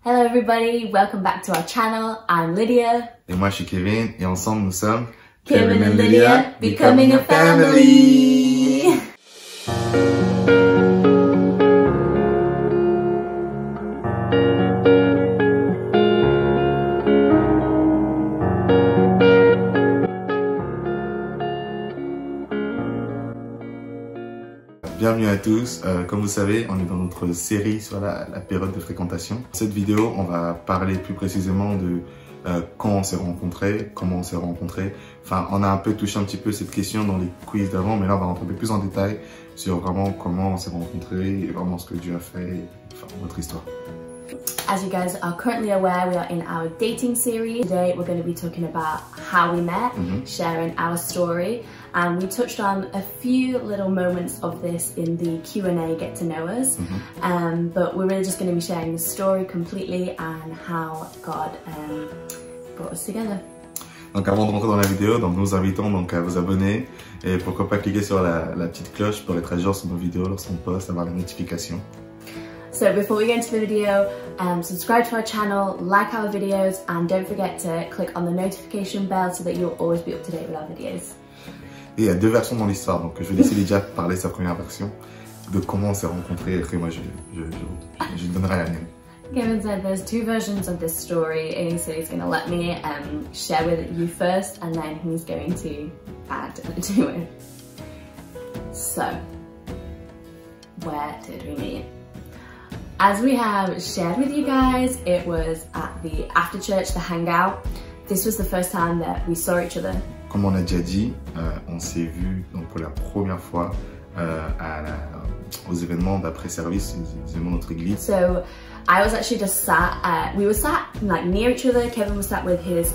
Hello everybody, welcome back to our channel. I'm Lydia. Et moi je suis Kevin et ensemble nous sommes Kevin and Lydia, becoming a family. Bienvenue à tous, comme vous savez, on est dans notre série sur la période de fréquentation. Dans cette vidéo, on va parler plus précisément de quand on s'est rencontrés, comment on s'est rencontrés. Enfin, on a un peu touché un petit peu cette question dans les quiz d'avant, mais là on va rentrer un peu plus en détail sur vraiment comment on s'est rencontrés et vraiment ce que Dieu a fait, enfin notre histoire. As you guys are currently aware, we are in our dating series. Today we're going to be talking about how we met, sharing our story, and we touched on a few little moments of this in the Q&A Get to Know Us, but we're really just going to be sharing the story completely and how God brought us together. Donc avant de rentrer dans la vidéo, donc nous invitons donc à vous abonner et pourquoi pas cliquer sur la petite cloche pour être à jour sur nos vidéos lorsqu'on poste, avoir les notifications. So before we get into the video, subscribe to our channel, like our videos, and don't forget to click on the notification bell so that you'll always be up to date with our videos. Et il y a deux versions dans l'histoire, donc je vais laisser Lydia parler sa première version de comment on s'est rencontrés et après moi je donnerai la mienne. Kevin said there's two versions of this story, and so he's going to let me share with you first, and then he's going to add to it. So, where did we meet? As we have shared with you guys, it was at the after church, the hangout. This was the first time that we saw each other. Comme on a déjà dit, on s'est vu donc pour la première fois aux événements d'après-service, les événements de notre église. So I was actually just sat, we were sat like near each other. Kevin was sat with his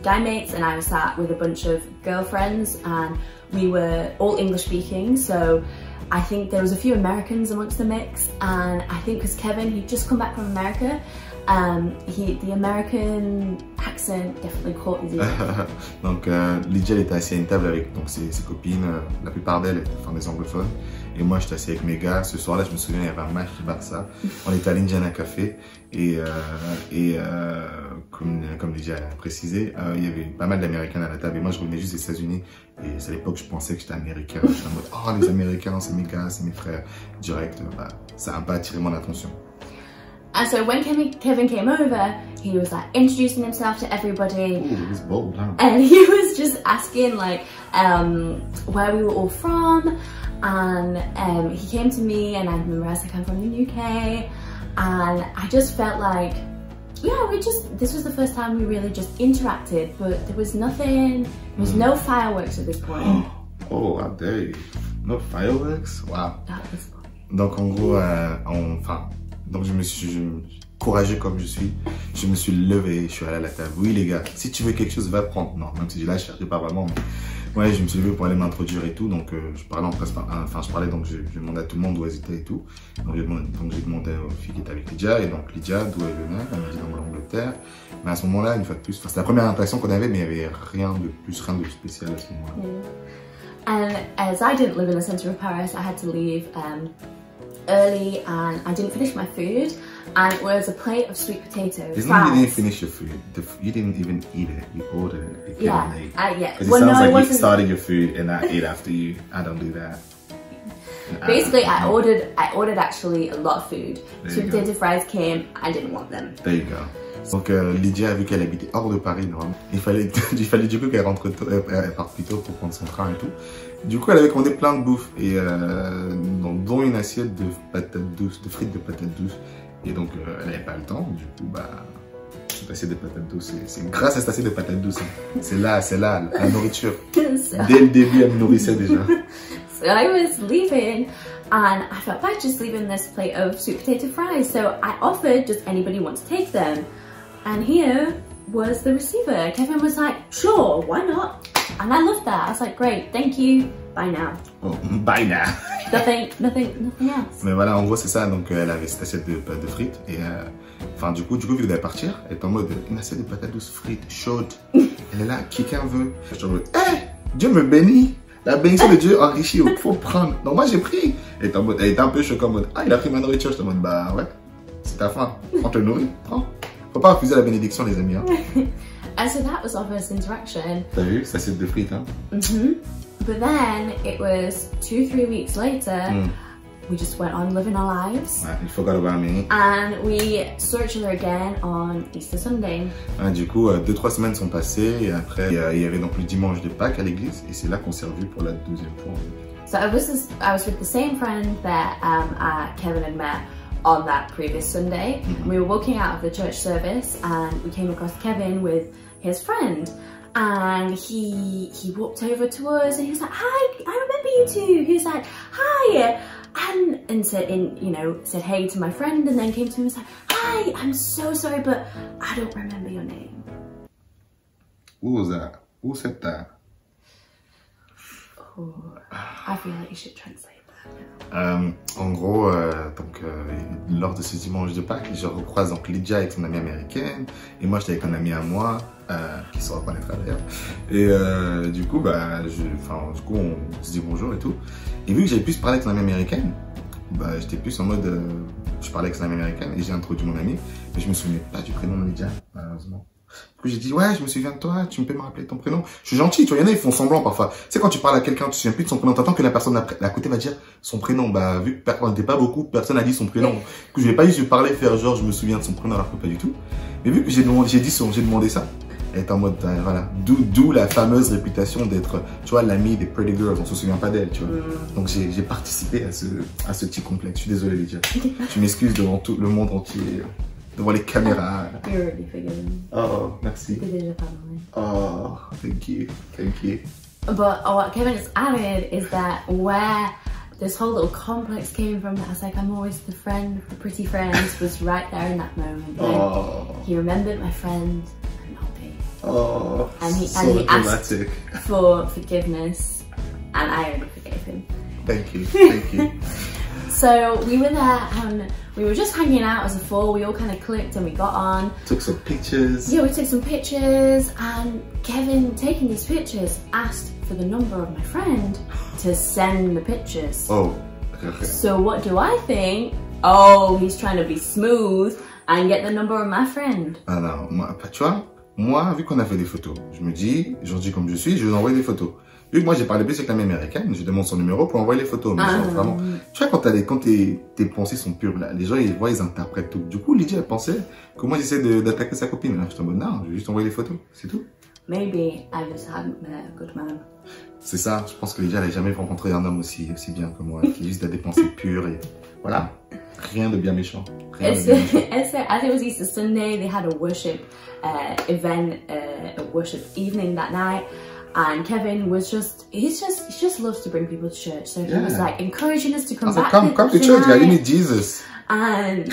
guy mates and I was sat with a bunch of girlfriends, and we were all English speaking. So I think there was a few Americans amongst the mix, and I think because Kevin, he'd just come back from America, the American accent definitely caught his ear. Donc Lydia était assise à une table avec donc, ses copines, la plupart d'elles étaient des anglophones, et moi j'étais assis avec mes gars. Ce soir-là, je me souviens, il y avait un match de Barça. On était à l'Indiana Café et comme Lydia a précisé, il y avait pas mal d'Américains à la table et moi je revenais juste des États-Unis et à l'époque je pensais que j'étais américain. J'étais en mode oh les Américains c'est mes gars, c'est mes frères direct. Bah, ça a pas attiré mon attention. And so when Kevin came over, he was like introducing himself to everybody. Ooh, he was bold, huh? And he was just asking like where we were all from, and he came to me and I remember I was like, I'm from the UK, and I just felt like, yeah, this was the first time we really just interacted, but there was nothing, there was no fireworks at this point. Oh, how dare you? No fireworks? Wow. That was fun. Donc en gros, donc je me suis courageux comme je suis, je me suis levé, je suis allé à la table. Oui les gars, si tu veux quelque chose, va prendre. Non, même si là je cherchais pas vraiment, mais ouais, je me suis levé pour aller m'introduire et tout. Donc je parlais donc je demandais à tout le monde où elles étaient et tout. Donc j'ai demandé aux filles qui étaient avec Lydia, et donc Lydia d'où elle venait, elle m'a dit dans l'Angleterre. Mais à ce moment-là, une fois de plus, c'était la première interaction qu'on avait, mais il n'y avait rien de plus, rien de spécial à ce moment-là. And as I didn't live in the centre of Paris, I had to leave early, and I didn't finish my food, and it was a plate of sweet potato fries. It's not you didn't finish your food. You didn't even eat it. You ordered it. Yeah, yeah. Because it sounds like you started your food and I ate after you. I don't do that. Basically, I ordered actually a lot of food. Sweet potato fries came. I didn't want them. There you go. Donc Lydia a vu qu'elle habitait hors de Paris, normalement. Il fallait du coup qu'elle rentre tôt, elle parte plus tôt pour prendre son train et tout. Du coup, elle avait commandé plein de bouffe, et dont une assiette de patates douces, de frites de patates douces. Et donc, elle n'avait pas le temps. Du coup, bah, cette assiette de patates douces, c'est grâce à cette assiette de patates douces. Hein. C'est là, la nourriture. Dès le début, elle me nourrissait déjà. So I was leaving, and I felt bad just leaving this plate of sweet potato fries. So I offered, does anybody want to take them? And here was the receiver. Kevin was like, sure, why not? And I loved that. I was like, great, thank you, bye now. Oh, bye now. nothing else. Mais voilà, en gros, c'est ça. Donc, elle avait cette assiette de frites. Et enfin, du coup, vu qu'elle devait partir, elle est en mode une assiette de patates douces frites, chaude. Elle est là, quelqu'un veut. Je suis en mode, hé, Dieu me bénit. La bénédiction de Dieu enrichit, faut prendre. Donc, moi, j'ai pris. Elle était un peu choquée en mode, ah, il a pris ma nourriture. Je suis en mode, bah ouais. c'est ta faim. On te nourrit, prends. Faut pas refuser la bénédiction, les amis. Hein. And so that was our first interaction. T'as vu, ça c'est de frites, hein. But then it was 2-3 weeks later, we just went on living our lives. Ouais, you forgot about me. And we saw each other again on Easter Sunday. Ouais, du coup, 2-3 semaines sont passées et après, il y avait donc le dimanche de Pâques à l'église et c'est là qu'on s'est revus pour la deuxième fois. So I was with the same friend that Kevin had met on that previous Sunday. We were walking out of the church service and we came across Kevin with his friend. And he walked over to us and he was like, "Hi, I remember you two." He was like, "Hi," and said, said hey to my friend, and then came to me and was like, "Hi, I'm so sorry, but I don't remember your name." Who was that? Who said that? Oh, I feel like you should translate that. En gros, lors de ce dimanche de Pâques, je recroise donc Lydia avec son amie américaine et moi j'étais avec un ami à moi qui se reconnaîtra d'ailleurs. Et du coup, on se dit bonjour et tout. Et vu que j'avais plus parlé avec son amie américaine, j'étais plus en mode, je parlais avec son amie américaine et j'ai introduit mon ami, mais je me souvenais pas du prénom de Lydia, malheureusement. Du coup, j'ai dit, ouais, je me souviens de toi, tu peux me rappeler ton prénom. Je suis gentil, tu vois, il y en a, ils font semblant parfois. Tu sais, quand tu parles à quelqu'un, tu te souviens plus de son prénom, t'attends que la personne à côté va dire son prénom. Vu que on n'était pas beaucoup, personne n'a dit son prénom. Du coup, je n'ai pas eu, je parlais, faire genre, je me souviens de son prénom, alors que pas du tout. Mais vu que j'ai demandé ça, elle est en mode, voilà, d'où la fameuse réputation d'être, tu vois, l'amie des Pretty Girls, on se souvient pas d'elle, tu vois. Donc, j'ai participé à ce petit complexe. Je suis désolé, Lydia. Je m'excuse devant tout le monde entier. Devant les caméras. You're already forgiven. Oh, merci. Oh, thank you. But what Kevin just added is that where this whole little complex came from, that I was like, I'm always the friend, the pretty friends, was right there in that moment. He remembered my friend and not me. Oh, and he asked for forgiveness, and I only forgave him. Thank you. So we were there and we were just hanging out as a four. We all kind of clicked and we got on. Took some pictures. Yeah, we took some pictures, and Kevin, taking these pictures, asked for the number of my friend to send the pictures. Oh, okay. So what do I think? Oh, he's trying to be smooth and get the number of my friend. Ah non, tu vois, moi, vu qu'on a fait des photos, je me dis, gentil comme je suis, je vais envoyer des photos. Vu que moi j'ai parlé plus avec l'amie américaine, je demande son numéro pour envoyer les photos. Mais genre, vraiment, tu vois, quand tes pensées sont pures, là, les gens ils voient, ils interprètent tout. Du coup, Lydia elle pensait que moi j'essaie d'attaquer sa copine. Là, je suis en mode non, je vais juste envoyer les photos, c'est tout. Maybe I just hadn't met a good man. C'est ça, je pense que Lydia elle n'a jamais rencontré un homme aussi bien que moi, qui juste a des pensées pures et voilà, rien de bien méchant. As it was Easter Sunday, they had a worship event, a worship evening that night. And Kevin was he just loves to bring people to church. So he was like encouraging us to come back. Come to church, guys. You need Jesus. And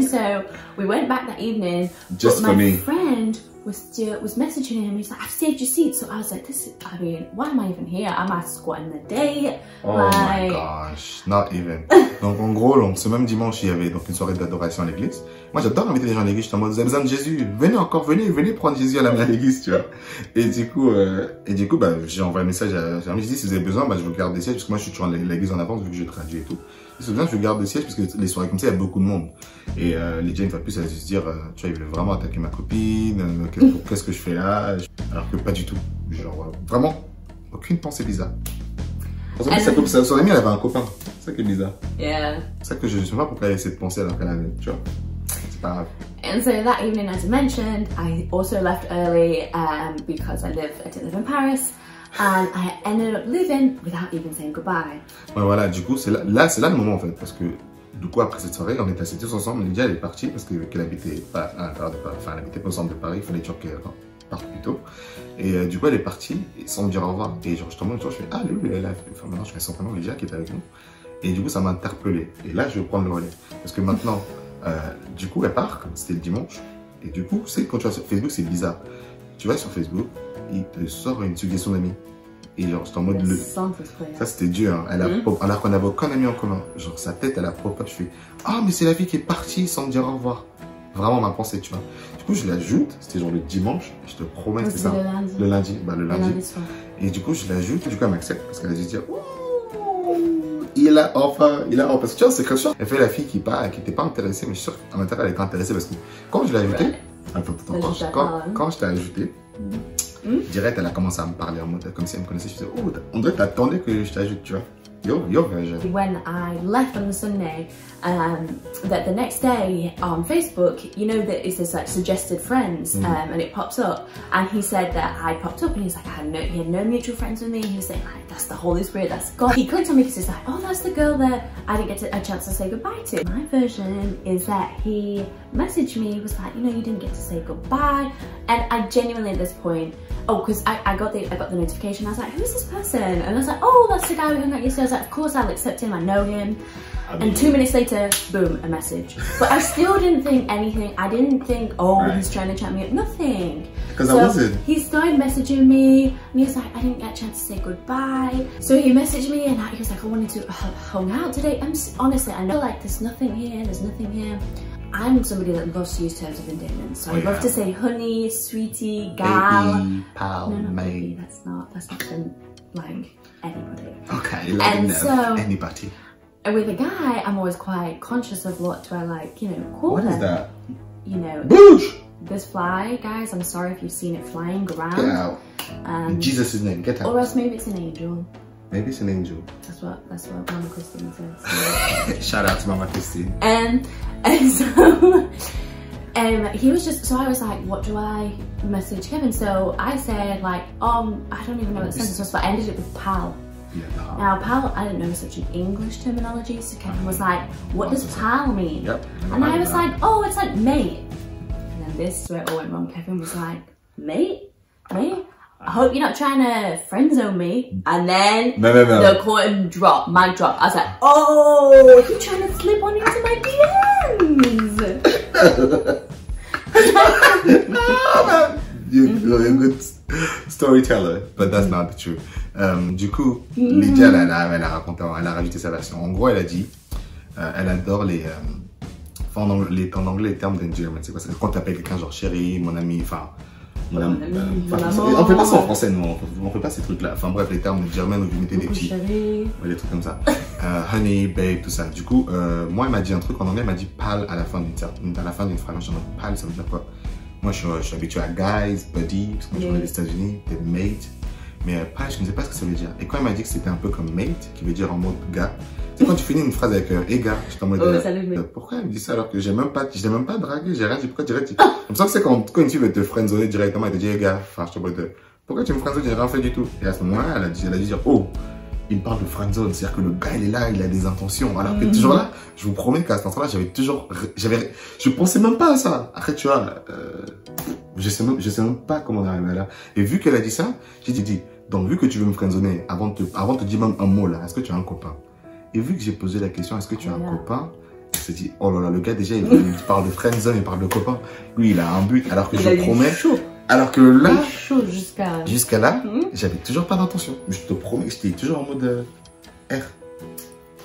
so we went back that evening. Just but for me. My friend was messaging him. He's like, "I've saved your seat." So I was like, why am I even here? Am I squatting the day? Oh my gosh, not even. Donc en gros, ce même dimanche, il y avait donc une soirée d'adoration à l'église. Moi, j'adore inviter les gens à l'église. Je suis en mode, vous avez besoin de Jésus. Venez prendre Jésus à l'église, tu vois. Et du coup, j'ai envoyé un message à j'ai dit, si vous avez besoin, je vous garde des sièges, parce que moi, je suis toujours à l'église en avance, vu que je traduis et tout. Si vous avez besoin, je vous garde des sièges, parce que les soirées comme ça, il y a beaucoup de monde. Et Lydia, une fois de plus, elle va se dire, tu vois, il veut vraiment attaquer ma copine, qu'est-ce que je fais là? Alors que pas du tout. Genre, vraiment, aucune pensée bizarre. Son amie, elle avait un copain. C'est ça qui est bizarre. Yeah. C'est ça que je ne sais pas pourquoi elle avait cette pensée alors qu'elle avait, tu vois. C'est pas grave. And so that evening, as I mentioned, I also left early because I didn't live in Paris. And I ended up leaving without even saying goodbye. Ouais, voilà, du coup, c'est là le moment en fait. Parce que du coup, après cette soirée, on était assis tous ensemble. Lydia, elle est partie parce qu'elle habitait pas à l'intérieur de Paris. Enfin, elle habitait pas au centre de Paris. Il fallait toujours qu'elle parte plus tôt. Et du coup, elle est partie sans me dire au revoir. Et genre, je tombe je fais, ah, lui, elle a fait. Enfin, maintenant, je fais son prénom, Lydia, qui est avec nous. Et du coup, ça m'a interpellé. Et là, je vais prendre le relais. Parce que maintenant, du coup, elle part, c'était le dimanche. Et du coup, c'est quand tu vas sur Facebook, c'est bizarre. Tu vas sur Facebook, il te sort une suggestion d'amis. Et genre, c'est en mode ça, c'était Dieu, hein. Alors qu'on n'avait aucun ami en commun. Genre, sa tête, elle a pop-up. Je fais, ah, mais c'est la fille qui est partie sans me dire au revoir. Vraiment ma pensée, tu vois. Du coup, je l'ajoute. C'était genre le dimanche. Je te promets, c'était ça. Le lundi. Le lundi soir. Et du coup, je l'ajoute. Du coup, elle m'accepte parce qu'elle a dû dire, ouh, il a enfin, parce que tu vois, c'est quelque chose. Elle fait la fille qui était pas intéressée, mais je suis sûr qu'en intérieur, elle était intéressée parce que quand je l'ai ajouté, quand je t'ai ajouté, direct, elle a commencé à me parler en mode comme si elle me connaissait. Je disais, oh, on dirait que t'attendais que je t'ajoute, tu vois. Your version. When I left on the Sunday, that the next day on Facebook, you know that it says like suggested friends, and it pops up. And he said that I popped up, and he's like, he had no mutual friends with me. He was saying like, that's the Holy Spirit, that's God. He clicked on me because he's like, oh, that's the girl that I didn't get a chance to say goodbye to. My version is that he messaged me, was like, you know, you didn't get to say goodbye, and I genuinely at this point. Oh, because I got the notification. I was like, who's this person? And I was like, oh, that's the guy we hung out yesterday. I was like, of course I'll accept him. I know him. And 2 minutes later, boom, a message. But I still didn't think anything. I didn't think, oh, he's trying to chat me up. Nothing. Because I wasn't. He started messaging me, and he was like, I didn't get a chance to say goodbye. So he messaged me, and he was like, I wanted to hang out today. Honestly, I know like there's nothing here. There's nothing here. I'm somebody that loves to use terms of endearment, so I love to say honey, sweetie, gal. Baby, pal, mate. That's not for like anybody. Okay, and so anybody. And with a guy, I'm always quite conscious of what do I like, you know, call them. What is that? You know, Boosh! This fly, guys. I'm sorry if you've seen it flying around. Get out. In Jesus' name, get out. Or else maybe it's an angel. Maybe it's an angel. That's what Mama Christine says. Shout out to Mama Christine. And so he was just, so I was like, what do I message Kevin? So I said like, I don't even know what the sentence was, but I ended it with pal. Yeah, pal. Now pal, I didn't know such an English terminology, so Kevin was like, what does pal mean? Yep. And I was like, oh, it's like mate. And then this is where it all went wrong. Kevin was like, mate? Mate? I hope you're not trying to friend zone me. And then the curtain dropped, mic drop. I was like, oh, you're trying to slip on into my DMs. You're a good storyteller, but that's not the truth. Du coup, Lydia, elle a raconté, elle a rajouté sa version. En gros, elle a dit, elle adore en anglais, les termes d'endearment. C'est quoi? C'est quand tu appelles quelqu'un genre chérie, mon ami, enfin. On fait pas ça en français, non, on fait pas ces trucs là. Enfin bref, les termes d'endearment où vous mettez des petits. Ouais, des trucs comme ça. Honey, babe, tout ça. Du coup, moi, elle m'a dit un truc en anglais, elle m'a dit pal à la fin d'une phrase. Je me dis, pal, ça veut dire quoi? Moi, je suis habitué à guys, buddy, parce que quand je vais aux États-Unis, t'es mate. Mais pal, je ne sais pas ce que ça veut dire. Et quand elle m'a dit que c'était un peu comme mate, qui veut dire en mode gars, tu sais, quand tu finis une phrase avec hey gars, je suis en mode pourquoi elle me dit ça alors que je l'ai même pas dragué, j'ai rien dit, pourquoi direct? Comme ça que c'est quand une fille veut te friendzoner directement, elle te dit hey gars, enfin, je suis en mode pourquoi tu me friendzones, j'ai rien fait du tout. Et à ce moment-là, elle a dit dire oh, il me parle de friendzone, c'est-à-dire que le gars il est là, il a des intentions. Alors que toujours là, je vous promets qu'à cet instant-là, je pensais même pas à ça. Après tu vois, je sais même pas comment on est arrivé là. Et vu qu'elle a dit ça, j'ai dit donc vu que tu veux me friendzoner, avant de te dire même un mot là, est-ce que tu as un copain? Et vu que j'ai posé la question, est-ce que tu as un copain? Il s'est dit, oh là là, le gars déjà, il parle de friendzone, il parle de copain. Lui, il a un but, alors que je promets. Alors que là, jusqu'à là, j'avais toujours pas d'intention. Je te promets que j'étais toujours en mode R.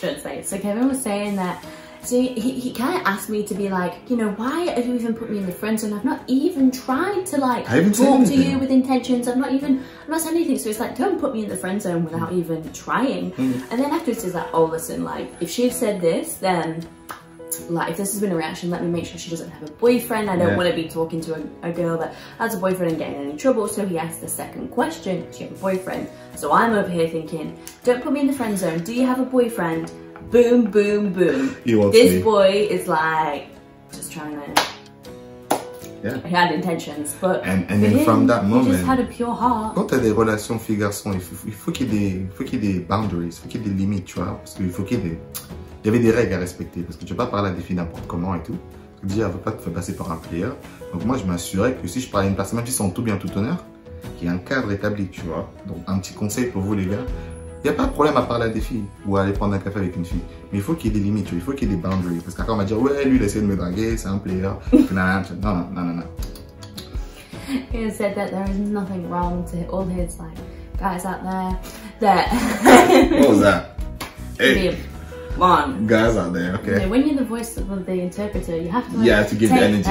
So Kevin was saying that. So he kind of asked me to be like, you know, why have you even put me in the friend zone? I've not even tried to like talk to you with intentions. I'm not saying anything. So it's like, don't put me in the friend zone without even trying. And then afterwards he's like, oh, listen, like if she said this, then like if this has been a reaction, let me make sure she doesn't have a boyfriend. I don't want to be talking to a girl that has a boyfriend and getting in any trouble. So he asked the second question, do you have a boyfriend? So I'm over here thinking, don't put me in the friend zone. Do you have a boyfriend? Boom, boom, boom. This boy is like just trying to. Yeah. He had intentions, but and then from that moment, he just had a pure heart. Quand tu as des relations filles-garçons, il faut qu'il y ait des boundaries, il faut qu'il y ait des limites, tu vois, parce qu'il faut qu'il y ait il y avait des règles à respecter, parce que tu ne peux pas parler à des filles n'importe comment et tout. Déjà, elle ne veut pas te faire passer par un player. Donc moi, je m'assurais que si je parlais à une personne, même si c'est en tout bien tout honneur, qu'il y a un cadre établi, tu vois. Donc un petit conseil pour vous les gars. Il n'y a pas de problème à parler à des filles ou à aller prendre un café avec une fille. Mais il faut qu'il y ait des limites, il faut qu'il y ait des boundaries. Parce qu'après on va dire, ouais, lui il essaie de me draguer, c'est un player. Non. He said that there is nothing wrong to all his like guys out there that. What was that? Hey. One. Guys out there, okay. You know, when you're the voice of the interpreter, you have to like, to give the energy.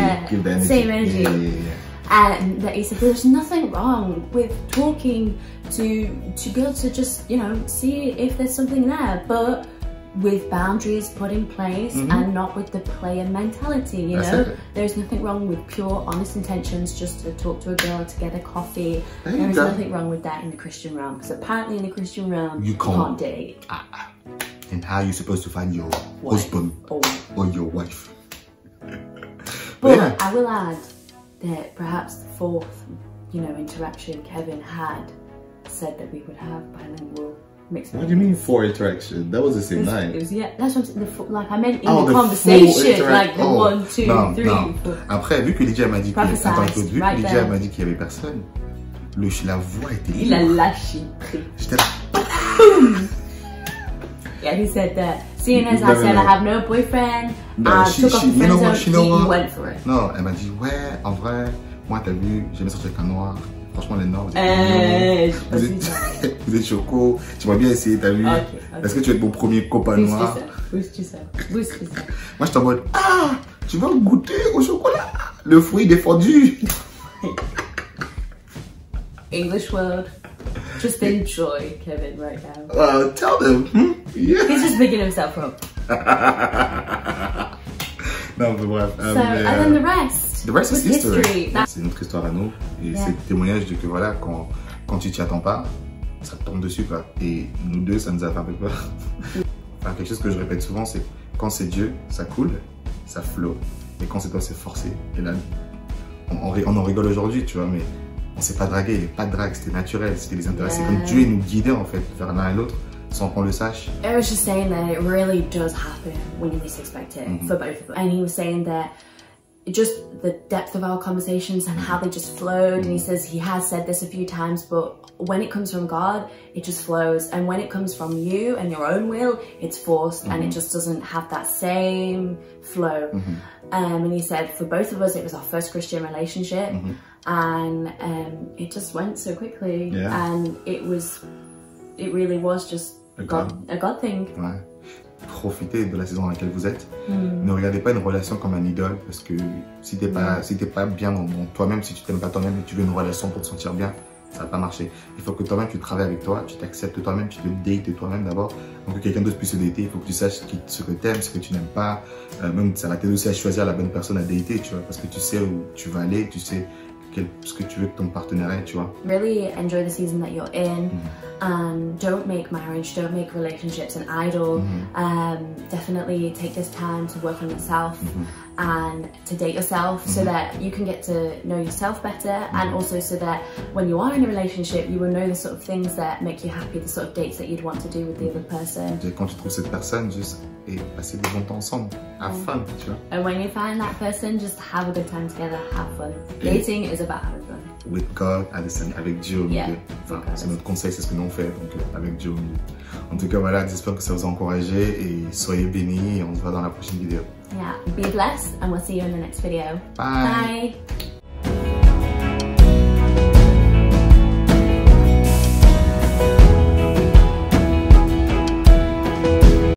Same energy. Yeah. And that he said there's nothing wrong with talking to girls to just, you know, see if there's something there, but with boundaries put in place and not with the player mentality, you That's know? it. There's nothing wrong with pure, honest intentions just to talk to a girl, to get a coffee. There you There is go. nothing wrong with that in the Christian realm, because apparently in the Christian realm, You you can't. can't date. And how you supposed to find your Wife. husband or your wife. But yeah. I will add that perhaps the fourth, you know, interaction Kevin had said that we would have bilingual mixed. What do you mean 4 interaction? That was the same night. It was, yeah, that's what I'm saying. Like I meant in Oh, the the conversation, full like the 1, 2, non, 3, non. 4. Après, vu que Lydia m'a dit Prophesied, right Lydia there. m'a dit qu'il y avait personne, la voix était Il a libre. lâché prise. J'étais là. Yeah, he said that. Seeing as No, I no, said no. I have no boyfriend, No, I she- took off she- the you know friend what, zone, you know he what? went for it. Non, elle m'a dit, ouais, en vrai, moi t'as vu, j'aimais sortir avec un noir. Franchement, les noirs, vous êtes Eh, mignons. Vous êtes choco. Tu m'as bien essayé, t'as vu? Ok, Est-ce que tu vas être mon premier copain noir? Boost yourself. Moi, j'étais en mode, ah, tu veux goûter au chocolat? Le fruit défendu. English world, just enjoy Kevin right now. Tell them. Yeah. He's just bigging himself up. Non, mais bref. So, and then the rest. The rest is was history. That- C'est notre histoire à nous. Et Yeah. c'est le témoignage de que voilà, quand tu t'y attends pas, ça te tombe dessus, quoi. Et nous deux, ça nous a fait un peu peur. Enfin, quelque chose que je répète souvent, c'est quand c'est Dieu, ça coule, ça flow. Et quand c'est toi, c'est forcé. Et là, on en rigole aujourd'hui, tu vois, mais on s'est pas dragué. Pas de drague, c'était naturel, c'était les intérêts. C'est Yeah. comme Dieu nous guidait, en fait, vers l'un et l'autre, sans qu'on le sache. I was just saying that it really does happen when you least expect it for both of them. And he was saying that just the depth of our conversations and how they just flowed. And he says he has said this a few times, but when it comes from God, it just flows. And when it comes from you and your own will, it's forced and it just doesn't have that same flow. And he said for both of us, it was our first Christian relationship. And it just went so quickly. Yeah. And it really was just a God thing. Ouais. Profitez de la saison dans laquelle vous êtes. Ne regardez pas une relation comme un idole, parce que si t'es pas bien dans toi-même, si tu t'aimes pas toi-même et que tu veux une relation pour te sentir bien, ça va pas marcher. Il faut que toi-même tu travailles avec toi, tu t'acceptes toi-même, tu te dates toi-même d'abord. Donc que quelqu'un d'autre puisse se dater, il faut que tu saches ce que t'aimes, ce que tu n'aimes pas. Même ça va t'aider aussi à choisir la bonne personne à dater, tu vois, parce que tu sais où tu vas aller, tu sais ce que tu veux que ton partenaire ait, tu vois. Really enjoy the season that you're in, and don't make marriage, don't make relationships an idol. Definitely take this time to work on yourself and to date yourself so that you can get to know yourself better, and also so that when you are in a relationship, you will know the sort of things that make you happy, the sort of dates that you'd want to do with the other person. Quand tu trouves cette personne, juste et passer du bon temps ensemble, have fun, tu vois. And when you find that person, just have a good time together, have fun. Dating is about having fun. With God, avec Dieu au milieu. Yeah, Enfin, with God. c'est notre conseil, c'est ce que nous on fait, donc avec Dieu au milieu. En tout cas, voilà, j'espère que ça vous a encouragé et soyez bénis et on se voit dans la prochaine vidéo. Yeah, be blessed, and we'll see you in the next video. Bye. Bye.